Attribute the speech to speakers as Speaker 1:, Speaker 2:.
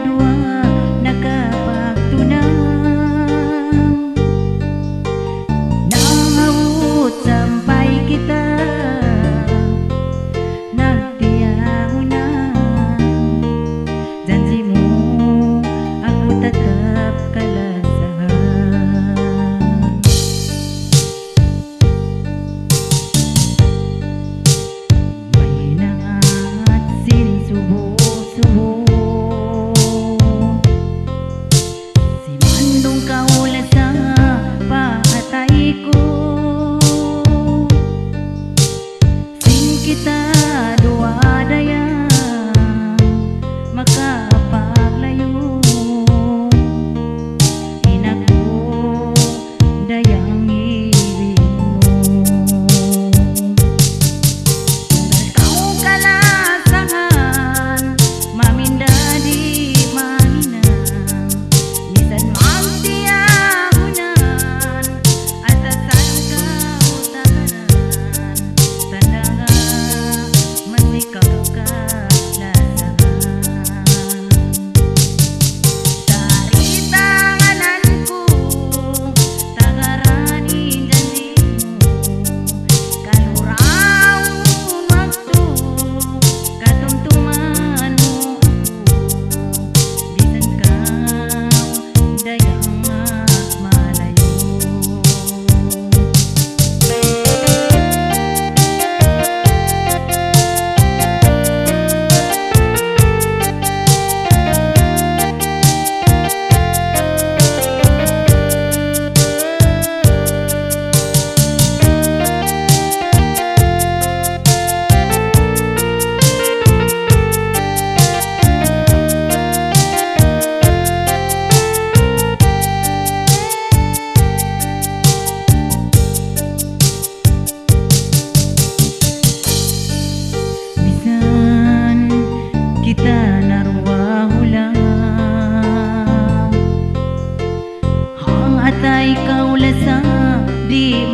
Speaker 1: dua nakapagtunang nangawot sampai kita nagtiyaw na janji mo ako tatap kalasahan. May nangat sinsubo-subo si mandong kaula sa paatay ko sing kita dua daya makapaglayo inako dayang ibig mo kung kalasangan maminda di mahinang minsan magtiyahunan atasan ka utaran tanda nga manikaw ka lasahan taritanganan ko tagaranin janji mo kaluraon waktu katumtuman mo ako bisan ka dayang malayo. Bisan kita narwa hulang hang atay kaula sa di